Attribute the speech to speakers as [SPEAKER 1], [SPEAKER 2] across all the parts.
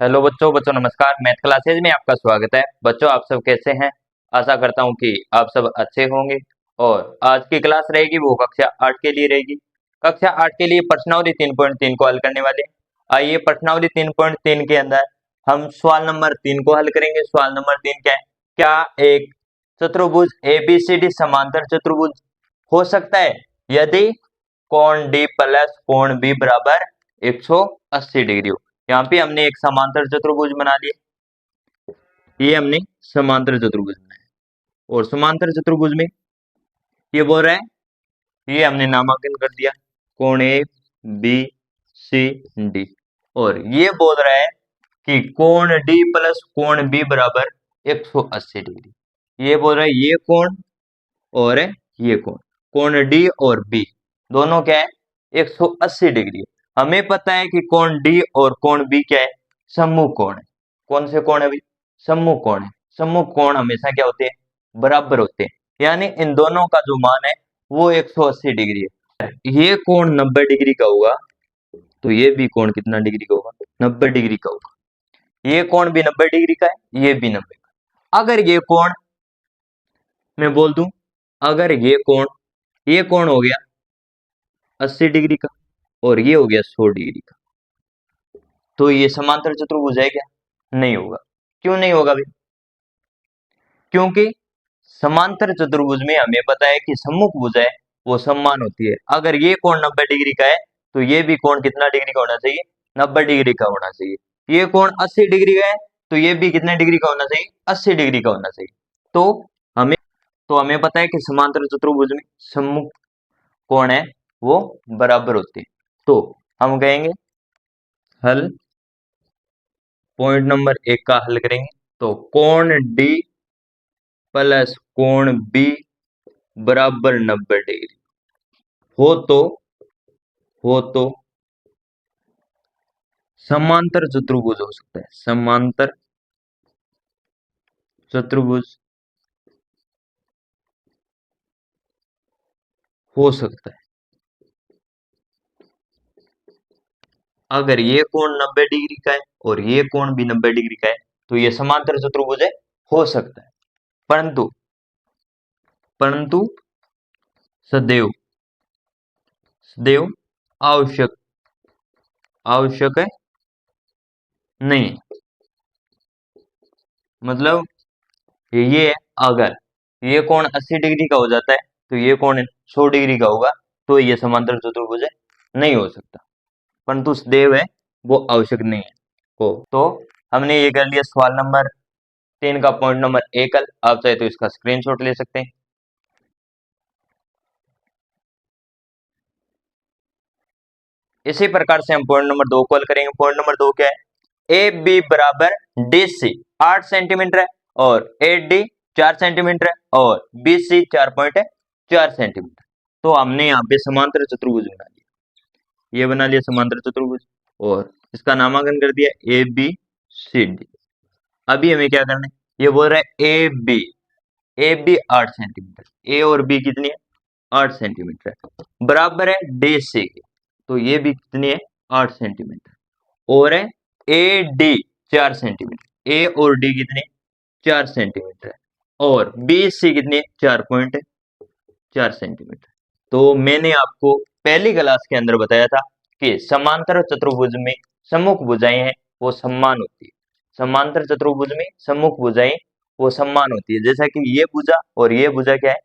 [SPEAKER 1] Hello बच्चों बच्चों नमस्कार। मैथ क्लासेज में आपका स्वागत है। बच्चों आप सब कैसे हैं? आशा करता हूं कि आप सब अच्छे होंगे। और आज की क्लास रहेगी वो कक्षा 8 के लिए रहेगी। कक्षा 8 के लिए प्रश्नावली 3.3 को हल करने वाले हैं। आइए प्रश्नावली 3.3 के अंदर हम सवाल नंबर 3 को हल करेंगे। सवाल नंबर 3 क्या है? क्या एक चतुर्भुज एबीसीडी समांतर चतुर्भुज हो सकता है यदि कोण डी प्लस कोण बी बराबर 180 डिग्री हो। यहाँ पे हमने एक समांतर चतुर्भुज बना लिया। ये हमने समांतर चतुर्भुज बनाया और समांतर चतुर्भुज में ये बोल रहा है, ये हमने नामांकन कर दिया कोण ए बी सी डी। और ये बोल रहा है कि कोण डी प्लस कोण बी बराबर 180 डिग्री। ये बोल रहा है ये कोण और ये कोण, कोण डी और बी दोनों क्या है? 180 डिग्री। हमें पता है कि कोण डी और कोण बी क्या है? सम्मुख कोण है। कौन से कोण है भाई? सम्मुख कोण है। सम्मुख कोण हमेशा क्या होते हैं? बराबर होते हैं। यानी इन दोनों का जो मान है वो 180 डिग्री है। ये कोण 90 डिग्री का होगा तो ये भी कोण कितना डिग्री का होगा? 90 डिग्री का होगा। ये कोण भी 90 डिग्री का है, ये भी 90 का। अगर ये कोण मैं बोल दूं, अगर ये कोण हो गया 80 डिग्री का और ये हो गया 100 डिग्री का, तो ये समांतर चतुर्भुज है क्या? नहीं होगा। क्यों नहीं होगा भाई? क्योंकि समांतर चतुर्भुज में हमें पता है कि सम्मुख भुजा है वो समान होती है। अगर ये कोण 90 डिग्री का है तो ये भी कोण कितना डिग्री का होना चाहिए? 90 डिग्री का होना चाहिए। ये कोण 80 डिग्री का है तो ये भी कितने डिग्री का होना चाहिए? 80 डिग्री का होना चाहिए। तो हमें हमें पता है कि समांतर चतुर्भुज में सम्मुख कोण है वो बराबर होते हैं। तो हम कहेंगे हल, पॉइंट नंबर 1 का हल करेंगे। तो कोण डी प्लस कोण बी बराबर 90 डिग्री हो तो समांतर चतुर्भुज हो सकता है। समांतर चतुर्भुज हो सकता है अगर ये कोण 90 डिग्री का है और ये कोण भी 90 डिग्री का है तो ये समांतर चतुर्भुज है, हो सकता है। परंतु परंतु सदैव सदैव आवश्यक आवश्यक है नहीं। मतलब ये है, अगर ये कोण 80 डिग्री का हो जाता है तो ये कोण 100 डिग्री का होगा तो ये समांतर चतुर्भुज है, नहीं हो सकता। परंतु सदैव है वो आवश्यक नहीं है। तो हमने ये कर लिया सवाल नंबर 3 का पॉइंट नंबर 1 हल। आप चाहे तो इसका स्क्रीनशॉट ले सकते हैं। इसी प्रकार से हम पॉइंट नंबर 2 को हल करेंगे। पॉइंट नंबर 2 क्या है? ए बी बराबर डी सी 8 सेंटीमीटर है और ए डी 4 सेंटीमीटर है और बी सी 4.4 सेंटीमीटर। तो हमने यहाँ पे समांतर चतुर्भुज बना लिया। ये बना लिया समांतर चतुर्भुज और इसका नामांकन कर दिया ए बी सी डी। अभी हमें क्या करना है? ये बोल रहा है ए बी 8 सेंटीमीटर, ए और बी कितनी है? 8 सेंटीमीटर है, बराबर है डी सी के। तो ये भी कितनी है? 8 सेंटीमीटर। और है ए डी 4 सेंटीमीटर, ए और डी कितने? 4 सेंटीमीटर है। और बी सी कितनी? 4.4 सेंटीमीटर। तो मैंने आपको पहली क्लास के अंदर बताया था कि समांतर चतुर्भुज में सम्मुख भुजाएं हैं वो समान होती है। समांतर चतुर्भुज में सम्मुख भुजाएं वो समान होती है। जैसा कि ये भुजा और ये भुजा क्या है?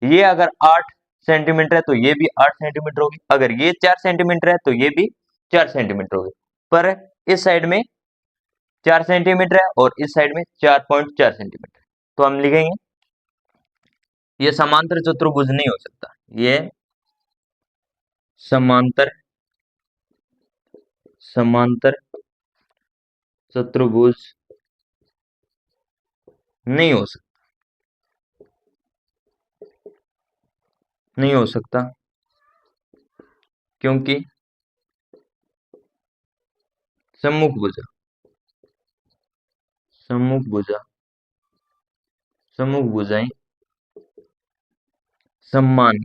[SPEAKER 1] ये अगर 8 सेंटीमीटर है तो ये भी 8 सेंटीमीटर होगी। अगर ये 4 सेंटीमीटर है तो ये भी 4 सेंटीमीटर होगी। पर इस साइड में 4 सेंटीमीटर है और इस साइड में 4.4 सेंटीमीटर। तो हम लिखेंगे ये समांतर चतुर्भुज नहीं हो सकता। ये समांतर समांतर चतुर्भुज नहीं हो सकता, नहीं हो सकता। क्योंकि सम्मुख भुजा सम्मुख भुजा सम्मुख भुजाएं समान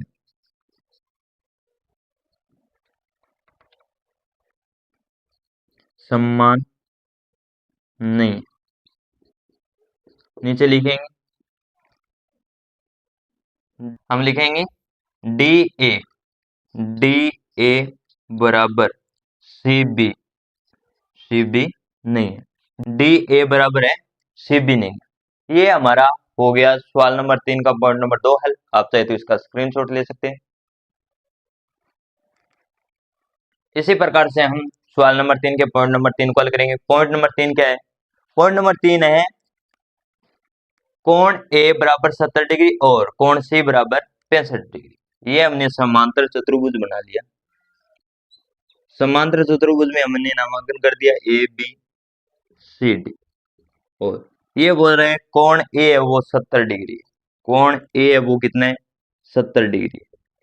[SPEAKER 1] समान नहीं। नीचे लिखेंगे, हम लिखेंगे डी ए, डी ए बराबर सी बी, सी बी नहीं है, डी ए बराबर है सी बी नहीं है। ये हमारा हो गया सवाल नंबर 3 का पॉइंट नंबर 2 हल। आप चाहे तो इसका स्क्रीनशॉट ले सकते हैं। इसी प्रकार से हम सवाल नंबर 3 के पॉइंट नंबर 3 को हल करेंगे। पॉइंट नंबर 3 क्या है? पॉइंट नंबर 3 है कोण ए बराबर 70 डिग्री और कोण सी बराबर 65 डिग्री। ये हमने समांतर चतुर्भुज बना लिया। समांतर चतुर्भुज में हमने नामांकन कर दिया ए बी सी डी, और ये बोल रहे हैं कोण ए है वो 70 डिग्री, कोण ए है वो कितना है 70 डिग्री,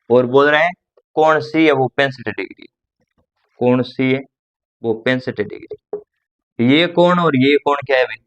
[SPEAKER 1] और बोल रहे हैं कोण सी है वो 65 डिग्री, कोण सी है वो 65 डिग्री। ये कोण और ये कोण क्या है भाई?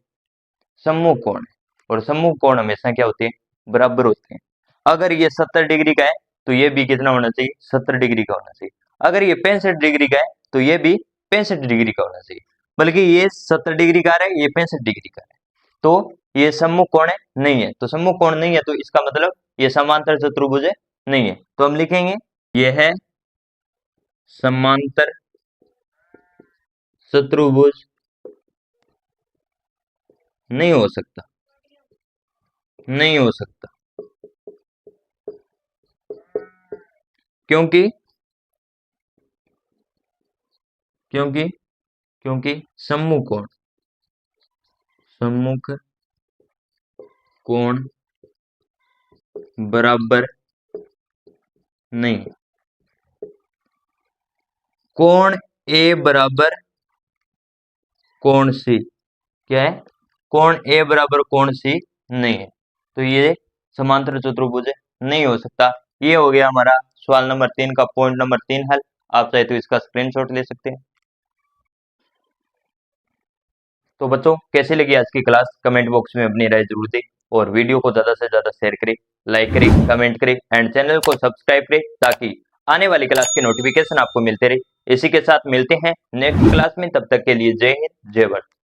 [SPEAKER 1] सम्मुख कोण है, और सम्मुख कोण हमेशा क्या होते हैं? बराबर होते हैं। अगर ये 70 डिग्री का है तो ये भी कितना होना चाहिए? 70 डिग्री का होना चाहिए। अगर ये 65 डिग्री का है तो ये भी 65 डिग्री का होना चाहिए। बल्कि ये 70 डिग्री का है, ये 65 डिग्री का है, तो ये सम्मुख कोण है नहीं है। तो सम्मुख कोण नहीं है तो इसका मतलब ये समांतर चतुर्भुज है नहीं है। तो हम लिखेंगे ये है समांतर चतुर्भुज नहीं हो सकता, नहीं हो सकता, क्योंकि क्योंकि क्योंकि सम्मुख कोण, सम्मुख कोण बराबर नहीं। कोण ए बराबर कोण सी क्या है? कोण ए बराबर कोण सी नहीं है, तो ये समांतर चतुर्भुज नहीं हो सकता। ये हो गया हमारा सवाल नंबर 3 का पॉइंट नंबर 3 हल। आप चाहे तो इसका स्क्रीनशॉट ले सकते हैं। तो बच्चों कैसे लगी आज की क्लास? कमेंट बॉक्स में अपनी राय जरूर दें, और वीडियो को ज्यादा से ज्यादा शेयर करें, लाइक करें, कमेंट करें एंड चैनल को सब्सक्राइब करें, ताकि आने वाली क्लास के नोटिफिकेशन आपको मिलते रहे। इसी के साथ मिलते हैं नेक्स्ट क्लास में, तब तक के लिए जय हिंद जय भारत।